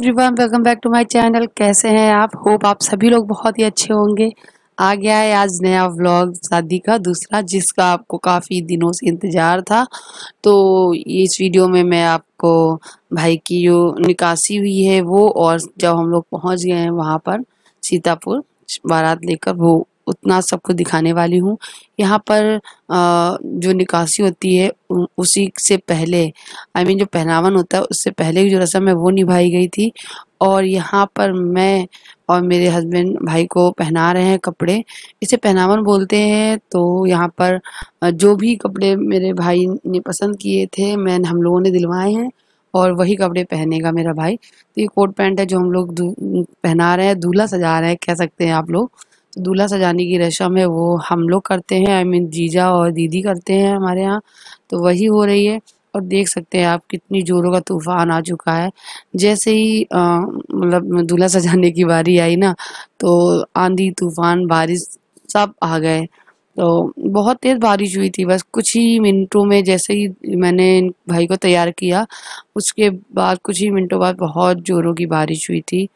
Everyone, welcome back to my channel. कैसे हैं आप? होप आप सभी लोग बहुत ही अच्छे होंगे। आ गया है आज नया व्लॉग शादी का दूसरा, जिसका आपको काफ़ी दिनों से इंतज़ार था। तो इस वीडियो में मैं आपको भाई की जो निकासी हुई है वो, और जब हम लोग पहुंच गए हैं वहां पर सीतापुर बारात लेकर, वो उतना सबको दिखाने वाली हूँ। यहाँ पर जो निकासी होती है उसी से पहले, जो पहनावन होता है उससे पहले की जो रस्म है वो निभाई गई थी। और यहाँ पर मैं और मेरे हस्बैंड भाई को पहना रहे हैं कपड़े। इसे पहनावन बोलते हैं। तो यहाँ पर जो भी कपड़े मेरे भाई ने पसंद किए थे हम लोगों ने दिलवाए हैं, और वही कपड़े पहनेगा मेरा भाई। तो ये कोट पैंट है जो हम लोग पहना रहे हैं, दूल्हा सजा रहे हैं कह सकते हैं आप लोग। तो दूल्हा सजाने की रस्म है वो हम लोग करते हैं, जीजा और दीदी करते हैं हमारे यहाँ। तो वही हो रही है। और देख सकते हैं आप कितनी जोरों का तूफान आ चुका है। जैसे ही मतलब दूल्हा सजाने की बारी आई ना, तो आंधी तूफान बारिश सब आ गए। तो बहुत तेज बारिश हुई थी। बस कुछ ही मिनटों में, जैसे ही मैंने भाई को तैयार किया उसके बाद कुछ ही मिनटों बाद बहुत जोरों की बारिश हुई थी,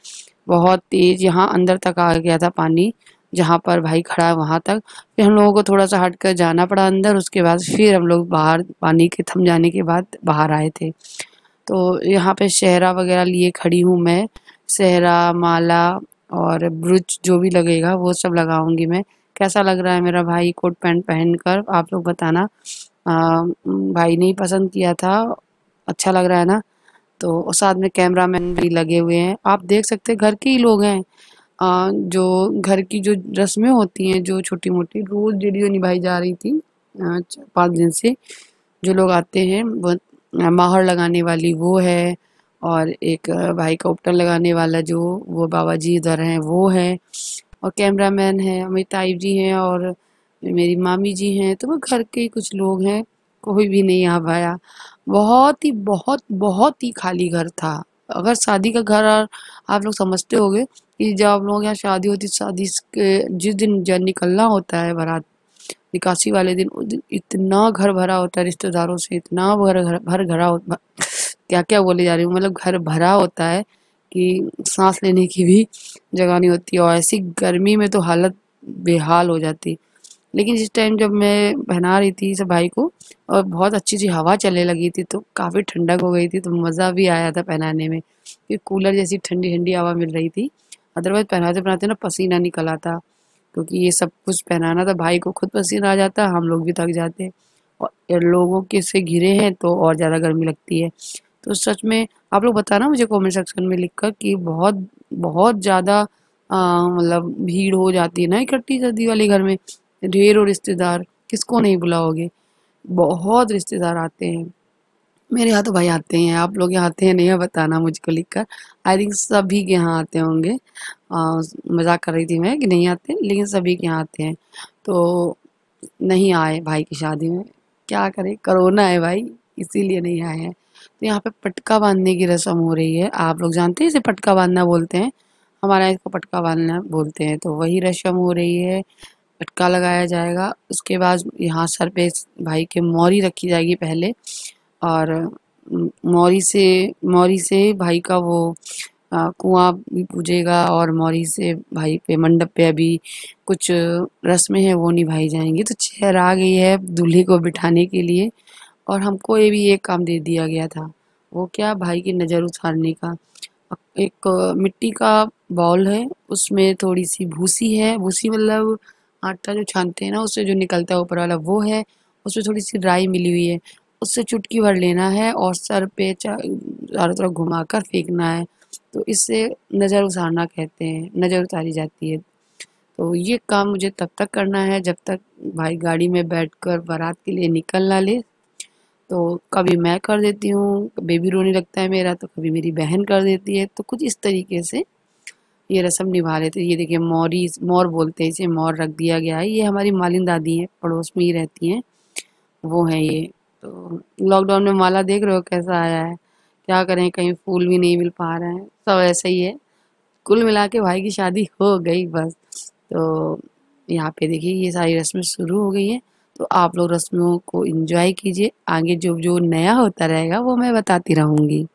बहुत तेज। यहाँ अंदर तक आ गया था पानी, जहाँ पर भाई खड़ा है वहां तक। फिर हम लोगों को थोड़ा सा हट कर जाना पड़ा अंदर। उसके बाद फिर हम लोग बाहर, पानी के थम जाने के बाद बाहर आए थे। तो यहाँ पे सेहरा वगैरह लिए खड़ी हूँ मैं। सेहरा, माला और ब्रूच जो भी लगेगा वो सब लगाऊंगी मैं। कैसा लग रहा है मेरा भाई कोट पैंट पहनकर, आप लोग बताना। भाई ने ही पसंद किया था। अच्छा लग रहा है ना? तो और साथ में कैमरामैन भी लगे हुए हैं, आप देख सकते हैं घर के ही लोग हैं। जो घर की जो रस्में होती हैं, जो छोटी मोटी रोज वीडियो निभाई जा रही थी 4-5 दिन से, जो लोग आते हैं वो माहौर लगाने वाली वो है, और एक भाई का उपटन लगाने वाला जो वो बाबा जी इधर हैं वो है, और कैमरामैन है, मेरी ताई जी हैं और मेरी मामी जी हैं। तो वो घर के ही कुछ लोग हैं, कोई भी नहीं आ पाया। बहुत बहुत ही खाली घर था। अगर शादी का घर, और आप लोग समझते होंगे कि जब आप लोगों के यहाँ शादी होती, शादी के जिस दिन जब निकलना होता है बारात, निकासी वाले दिन, उस दिन इतना घर भरा होता है रिश्तेदारों से, इतना भर भरा होता, क्या क्या बोले जा रही हूँ, मतलब घर भरा होता है कि सांस लेने की भी जगह नहीं होती। और ऐसी गर्मी में तो हालत बेहाल हो जाती। लेकिन जिस टाइम जब मैं पहना रही थी सब भाई को, और बहुत अच्छी सी हवा चलने लगी थी, तो काफ़ी ठंडक हो गई थी, तो मज़ा भी आया था पहनाने में, कि कूलर जैसी ठंडी ठंडी हवा मिल रही थी। अदरवाइज पहनाते पहनाते ना पसीना निकल आता, क्योंकि ये सब कुछ पहनाना था भाई को, खुद पसीना आ जाता, हम लोग भी थक जाते। और ये लोगों के से घिरे हैं तो और ज़्यादा गर्मी लगती है। तो सच में आप लोग बताना मुझे कमेंट सेक्शन में लिखकर कि बहुत बहुत ज़्यादा मतलब भीड़ हो जाती है ना इकट्ठी शादी वाले घर में। ढेरों रिश्तेदार, किसको नहीं बुलाओगे, बहुत रिश्तेदार आते हैं। मेरे यहाँ तो भाई आते हैं, आप लोग यहाँ आते हैं नहीं है बताना मुझको लिखकर। आई थिंक सभी के यहाँ आते होंगे। मजाक कर रही थी मैं कि नहीं आते, लेकिन सभी के यहाँ आते हैं। तो नहीं आए भाई की शादी में, क्या करें, कोरोना है भाई, इसीलिए नहीं आए हैं। तो यहाँ पे पटका बांधने की रस्म हो रही है। आप लोग जानते हैं इसे पटका बांधना बोलते हैं, हमारे यहाँ इसको पटका बांधना बोलते हैं। तो वही रस्म हो रही है, पटका लगाया जाएगा। उसके बाद यहाँ सर पे भाई के मौरी रखी जाएगी पहले, और मौरी से भाई का वो कुआं भी पूजेगा, और मौरी से भाई पे मंडप पे अभी कुछ रस्में हैं वो निभाई जाएंगी। तो चेयर आ गई है दूल्हे को बिठाने के लिए, और हमको ये भी एक काम दे दिया गया था। वो क्या, भाई की नज़र उतारने का। एक मिट्टी का बाउल है, उसमें थोड़ी सी भूसी है, भूसी मतलब आटा जो छानते हैं ना उससे जो निकलता है ऊपर वाला वो है। उसमें थोड़ी सी राई मिली हुई है, उससे चुटकी भर लेना है और सर पे चारों तरफ घुमाकर फेंकना है। तो इससे नज़र उतारना कहते हैं, नज़र उतारी जाती है। तो ये काम मुझे तब तक करना है जब तक भाई गाड़ी में बैठकर बारात के लिए निकल ना ले। तो कभी मैं कर देती हूँ, बेबी रोने लगता है मेरा, तो कभी मेरी बहन कर देती है। तो कुछ इस तरीके से ये रस्म निभा लेते हैं। ये देखिए मोरी, मोर बोलते हैं इसे, मोर रख दिया गया है। ये हमारी मालिन दादी है, पड़ोस में ही रहती हैं, वो है ये। तो लॉकडाउन में माला देख रहे हो कैसा आया है, क्या करें, कहीं फूल भी नहीं मिल पा रहे हैं, सब ऐसा ही है। कुल मिला के भाई की शादी हो गई बस। तो यहाँ पे देखिए ये सारी रस्में शुरू हो गई हैं। तो आप लोग रस्मों को एंजॉय कीजिए, आगे जो जो नया होता रहेगा वो मैं बताती रहूँगी।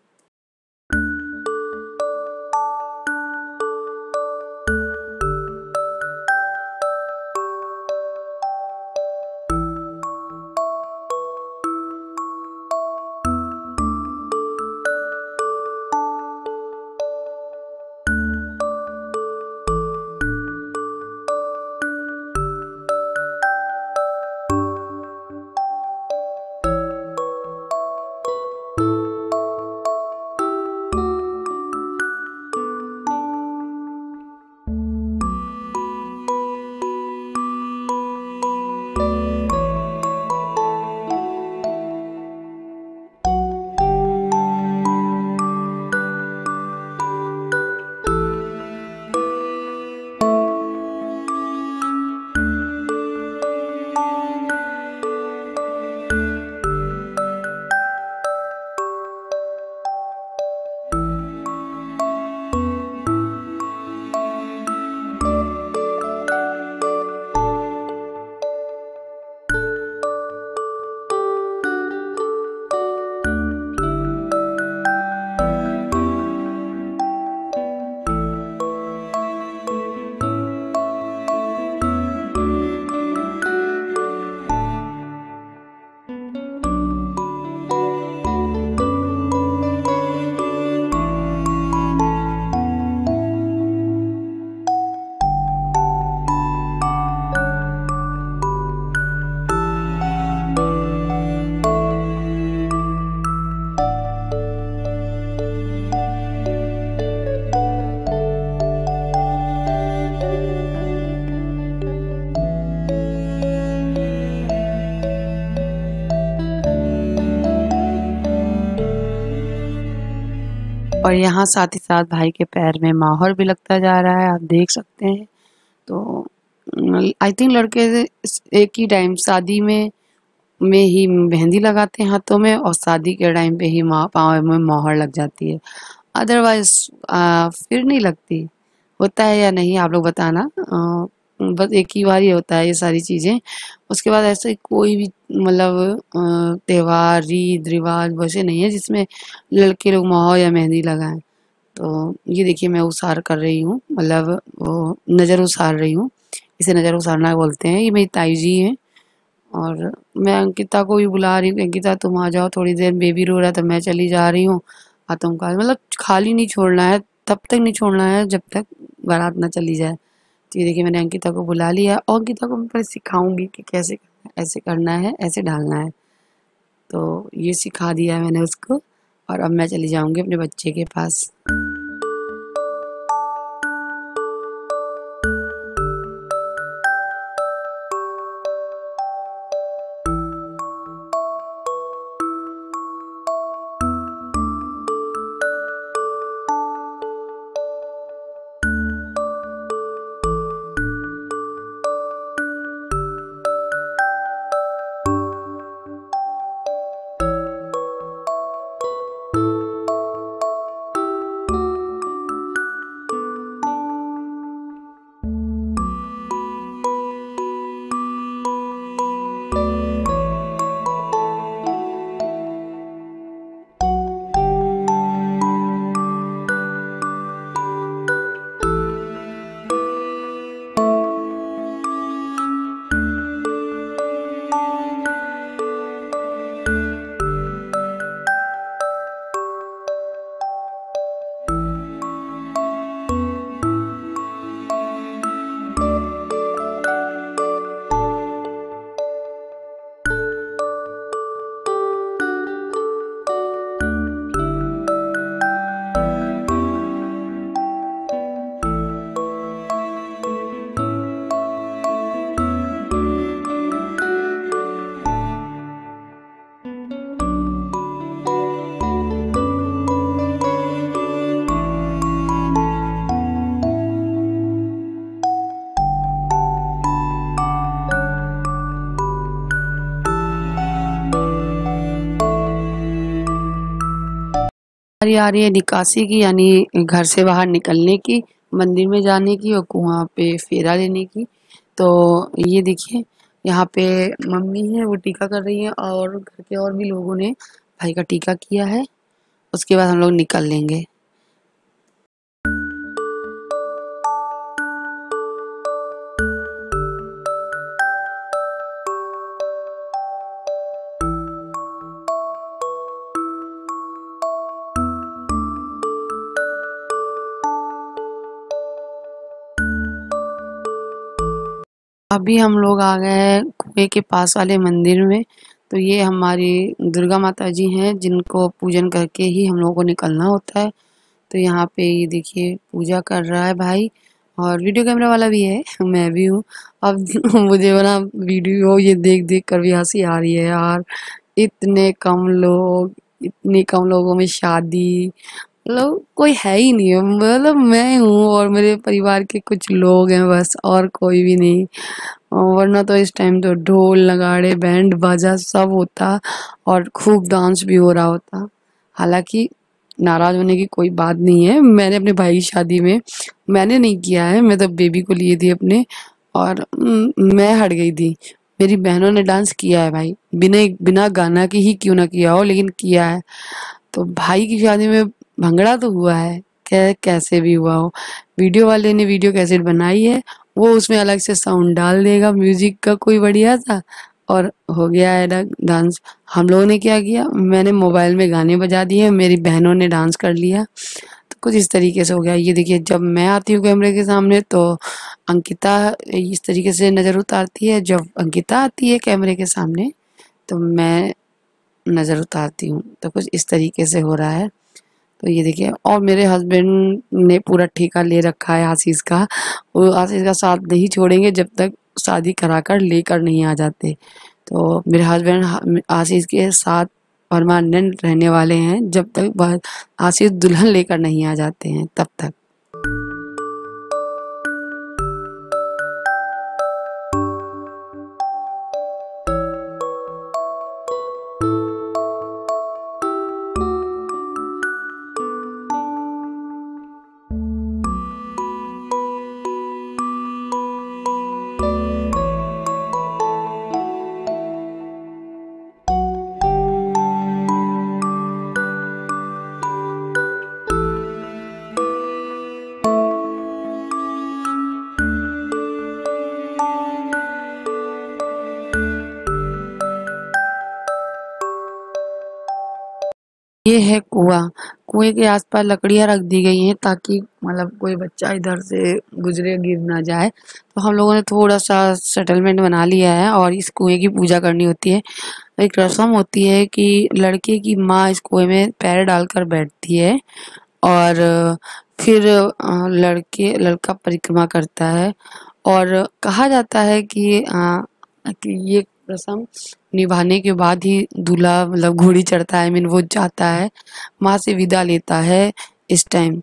और यहाँ साथ ही साथ भाई के पैर में माहौर भी लगता जा रहा है, आप देख सकते हैं। तो आई थिंक लड़के एक ही टाइम शादी में ही मेहंदी लगाते हैं हाथों में, और शादी के टाइम पे ही पाँव में मोहर लग जाती है। अदरवाइज फिर नहीं लगती। होता है या नहीं आप लोग बताना। बस एक ही बार ही होता है ये सारी चीज़ें। उसके बाद ऐसे कोई भी मतलब त्योहार रीत रिवाज वैसे नहीं है जिसमें लड़के लोग मोहर या मेहंदी लगाएं। तो ये देखिए मैं उसार कर रही हूँ, मतलब वो नज़र उसार रही हूँ। इसे नज़र उसारना बोलते हैं। ये मेरी ताई जी हैं। और मैं अंकिता को भी बुला रही हूँ, अंकिता तुम आ जाओ थोड़ी देर, बेबी रो रहा है तो मैं चली जा रही हूँ। तुम का मतलब खाली नहीं छोड़ना है, तब तक नहीं छोड़ना है जब तक बारात ना चली जाए। तो ये देखिए मैंने अंकिता को बुला लिया, और अंकिता को मैं पहले सिखाऊंगी कि कैसे ऐसे करना है, ऐसे डालना है। तो ये सिखा दिया है मैंने उसको, और अब मैं चली जाऊंगी अपने बच्चे के पास। बारी आ रही है निकासी की, यानी घर से बाहर निकलने की, मंदिर में जाने की और वहाँ पे फेरा लेने की। तो ये देखिए यहाँ पे मम्मी है वो टीका कर रही है, और घर के और भी लोगों ने भाई का टीका किया है। उसके बाद हम लोग निकल लेंगे। अभी हम लोग आ गए हैं कुएं के पास वाले मंदिर में। तो ये हमारी दुर्गा माता जी हैं जिनको पूजन करके ही हम लोगों को निकलना होता है। तो यहाँ पे ये देखिए पूजा कर रहा है भाई, और वीडियो कैमरा वाला भी है, मैं भी हूँ। अब मुझे ना वीडियो ये देख देख कर भी हंसी आ रही है यार। इतने कम लोग, इतनी कम लोगों में शादी, मतलब कोई है ही नहीं है। मतलब मैं हूँ और मेरे परिवार के कुछ लोग हैं बस, और कोई भी नहीं। वरना तो इस टाइम तो ढोल नगाड़े बैंड बाजा सब होता, और खूब डांस भी हो रहा होता। हालांकि नाराज होने की कोई बात नहीं है, मैंने अपने भाई की शादी में मैंने नहीं किया है, मैं तो बेबी को लिए थी अपने, और मैं हट गई थी। मेरी बहनों ने डांस किया है भाई, बिना बिना गाना के ही क्यों ना किया हो, लेकिन किया है। तो भाई की शादी में भंगड़ा तो हुआ है, कैसे भी हुआ हो। वीडियो वाले ने वीडियो कैसेट बनाई है, वो उसमें अलग से साउंड डाल देगा म्यूजिक का कोई बढ़िया सा, और हो गया है डांस। हम लोगों ने क्या किया, मैंने मोबाइल में गाने बजा दिए, मेरी बहनों ने डांस कर लिया। तो कुछ इस तरीके से हो गया। ये देखिए जब मैं आती हूँ कैमरे के सामने तो अंकिता इस तरीके से नज़र उतारती है, जब अंकिता आती है कैमरे के सामने तो मैं नज़र उतारती हूँ। तो कुछ इस तरीके से हो रहा है। तो ये देखिए, और मेरे हस्बैंड ने पूरा ठेका ले रखा है आशीष का। वो आशीष का साथ नहीं छोड़ेंगे जब तक शादी कराकर लेकर नहीं आ जाते। तो मेरे हस्बैंड आशीष के साथ परमानेंट रहने वाले हैं, जब तक आशीष दुल्हन लेकर नहीं आ जाते हैं तब तक। ये है कुआं। कुएं के आसपास लकड़ियां रख दी गई हैं ताकि मतलब कोई बच्चा इधर से गुजरे गिर ना जाए। तो हम लोगों ने थोड़ा सा सेटलमेंट बना लिया है और इस कुएं की पूजा करनी होती है। एक रस्म होती है कि लड़के की माँ इस कुएं में पैर डालकर बैठती है और फिर लड़का परिक्रमा करता है और कहा जाता है कि ये रस्म निभाने के बाद ही दूल्हा मतलब घोड़ी चढ़ता है, वो जाता है, माँ से विदा लेता है। इस टाइम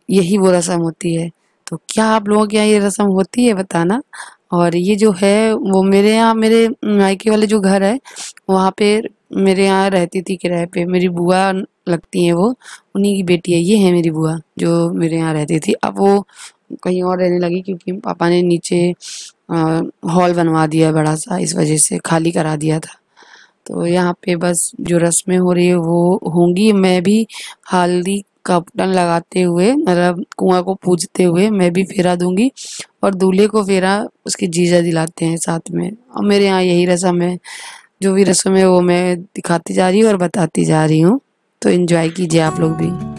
यही वो रस्म होती है। तो क्या आप लोगों के यहाँ ये रस्म होती है बताना। और ये जो है वो मेरे यहाँ, मेरे मायके वाले जो घर है वहाँ पे मेरे यहाँ रहती थी किराए पे, मेरी बुआ लगती हैं वो, उन्हीं की बेटी है। ये है मेरी बुआ जो मेरे यहाँ रहती थी। अब वो कहीं और रहने लगी क्योंकि पापा ने नीचे हॉल बनवा दिया बड़ा सा, इस वजह से खाली करा दिया था। तो यहाँ पे बस जो रस्में हो रही है वो होंगी। मैं भी हल्दी का बटन लगाते हुए मतलब कुआं को पूजते हुए मैं भी फेरा दूंगी और दूल्हे को फेरा उसके जीजा दिलाते हैं साथ में। और मेरे यहाँ यही रस्म है। जो भी रस्म है वो मैं दिखाती जा रही हूँ और बताती जा रही हूँ। तो एंजॉय कीजिए आप लोग भी।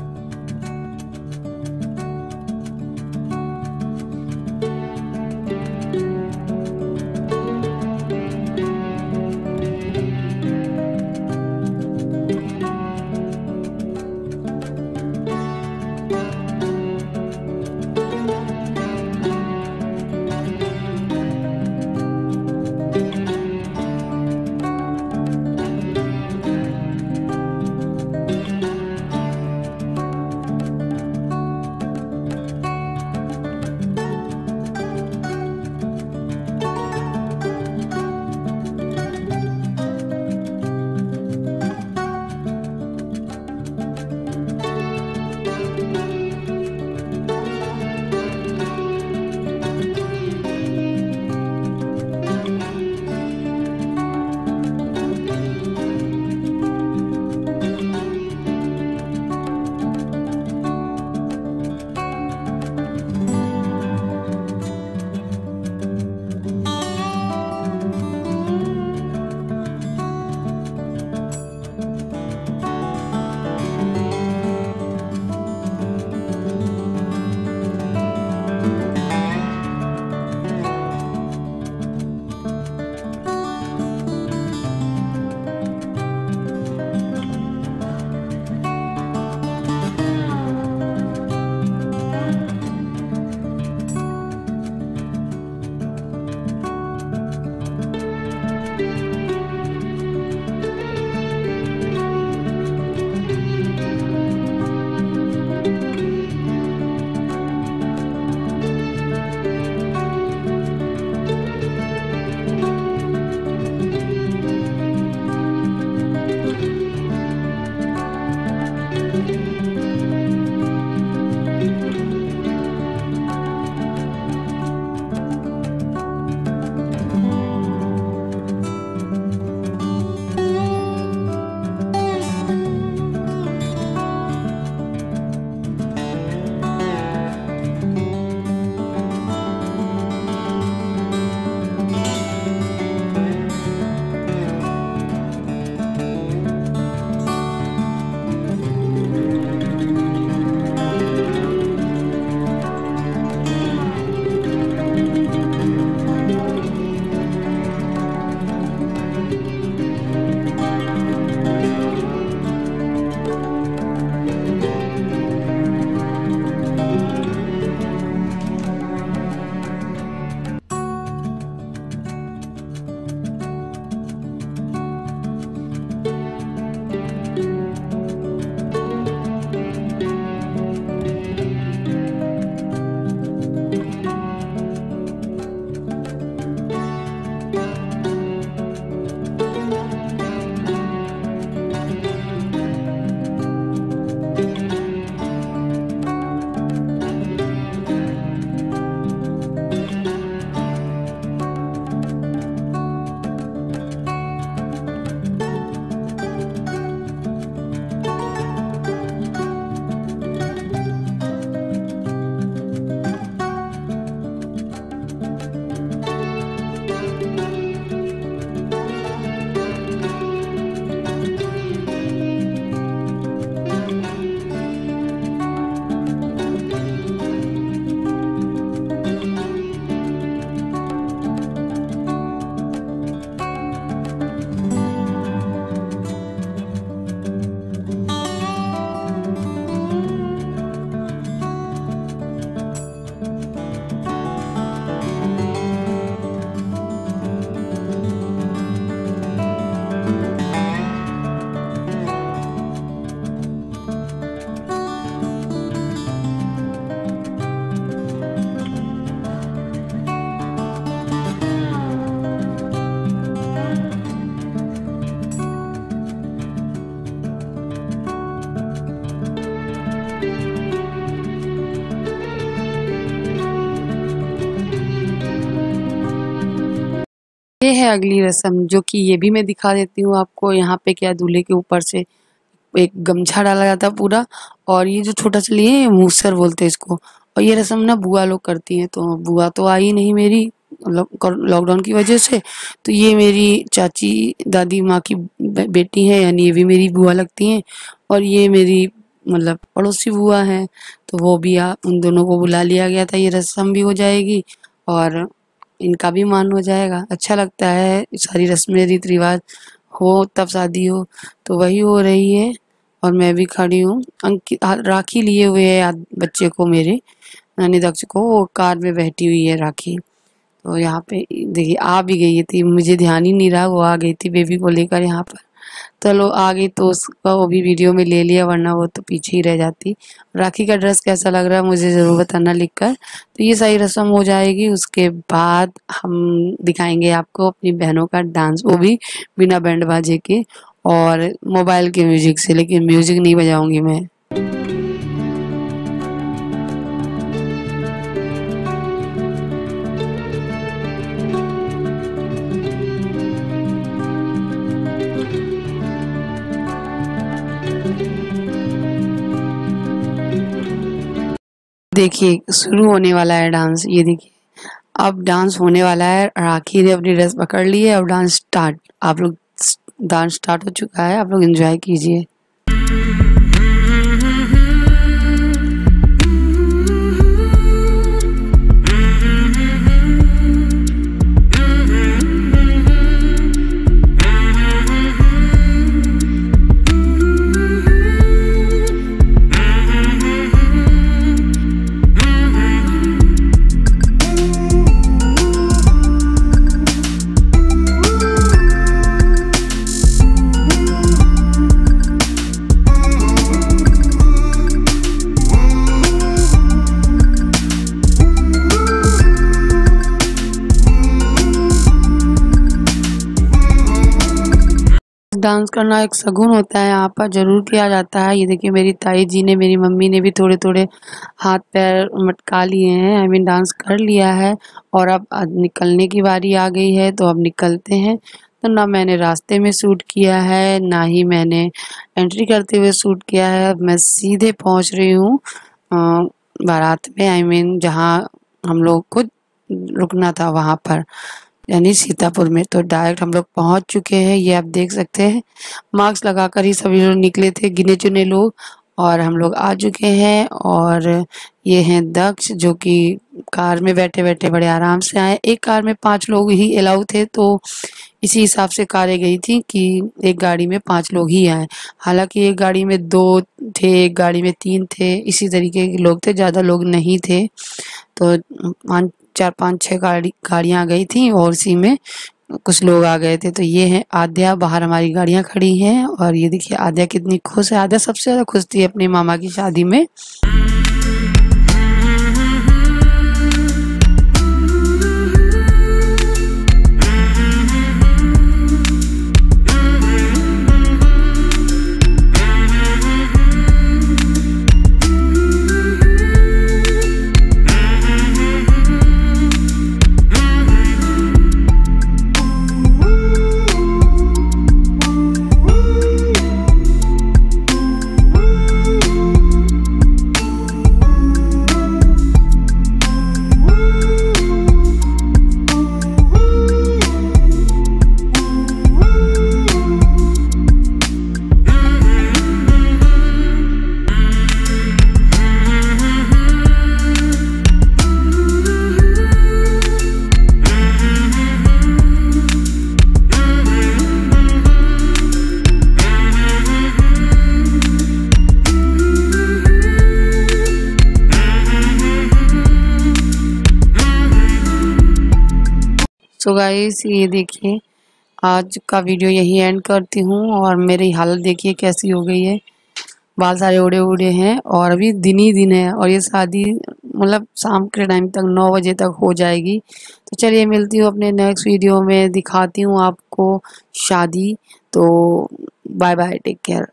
ये है अगली रस्म, जो कि ये भी मैं दिखा देती हूँ आपको। यहाँ पे क्या दूल्हे के ऊपर से एक गमछा डाला जाता है पूरा, और ये जो छोटा सा लिए मूसर बोलते हैं इसको। और ये रस्म ना बुआ लोग करती हैं, तो बुआ तो आई नहीं मेरी लॉकडाउन की वजह से, तो ये मेरी चाची दादी माँ की बेटी है, यानी ये भी मेरी बुआ लगती हैं। और ये मेरी मतलब पड़ोसी बुआ हैं, तो वो भी उन दोनों को बुला लिया गया था। ये रस्म भी हो जाएगी और इनका भी मान हो जाएगा। अच्छा लगता है सारी रस्में रीति रिवाज हो तब शादी हो, तो वही हो रही है। और मैं भी खड़ी हूँ। अंकित राखी लिए हुए है बच्चे को, मेरे निदक्ष को, वो कार में बैठी हुई है राखी। तो यहाँ पे देखिए आ भी गई थी, मुझे ध्यान ही नहीं रहा, वो आ गई थी बेबी को लेकर यहाँ पर। चलो आ गई तो उसका वो भी वीडियो में ले लिया, वरना वो तो पीछे ही रह जाती। राखी का ड्रेस कैसा लग रहा है मुझे ज़रूर बताना लिखकर। तो ये सारी रस्म हो जाएगी, उसके बाद हम दिखाएंगे आपको अपनी बहनों का डांस, वो भी बिना बैंड बाजे के और मोबाइल के म्यूजिक से, लेकिन म्यूजिक नहीं बजाऊंगी मैं। देखिए शुरू होने वाला है डांस, ये देखिए अब डांस होने वाला है। राखी ने अपनी ड्रेस पकड़ ली है, अब डांस स्टार्ट। आप लोग डांस स्टार्ट हो चुका है, आप लोग एंजॉय कीजिए। डांस करना एक शगुन होता है, यहाँ पर जरूर किया जाता है। ये देखिए मेरी ताई जी ने, मेरी मम्मी ने भी थोड़े थोड़े हाथ पैर मटका लिए हैं, आई मीन डांस कर लिया है। और अब निकलने की बारी आ गई है, तो अब निकलते हैं। तो ना मैंने रास्ते में शूट किया है, ना ही मैंने एंट्री करते हुए शूट किया है। अब मैं सीधे पहुँच रही हूँ बारात में, आई मीन जहाँ हम लोग को रुकना था वहाँ पर, यानी सीतापुर में। तो डायरेक्ट हम लोग पहुंच चुके हैं, ये आप देख सकते हैं। मास्क लगाकर ही सभी लोग निकले थे, गिने चुने लोग, और हम लोग आ चुके हैं। और ये हैं दक्ष, जो कि कार में बैठे बैठे बड़े आराम से आए। एक कार में 5 लोग ही अलाउ थे, तो इसी हिसाब से कारें गई थी कि एक गाड़ी में 5 लोग ही आए। हालांकि एक गाड़ी में 2 थे, एक गाड़ी में 3 थे, इसी तरीके के लोग थे, ज़्यादा लोग नहीं थे। तो 4-5-6 गाड़ियाँ गई थी और उसी में कुछ लोग आ गए थे। तो ये है आद्या, बाहर हमारी गाड़ियाँ खड़ी हैं। और ये देखिए आद्या कितनी खुश है। आद्या सबसे ज़्यादा खुश थी अपने मामा की शादी में। सो गाइस ये देखिए आज का वीडियो यही एंड करती हूँ। और मेरी हालत देखिए कैसी हो गई है, बाल सारे उड़े उड़े हैं, और अभी दिन ही दिन है, और ये शादी मतलब शाम के टाइम तक 9 बजे तक हो जाएगी। तो चलिए मिलती हूँ अपने नेक्स्ट वीडियो में, दिखाती हूँ आपको शादी। तो बाय बाय, टेक केयर।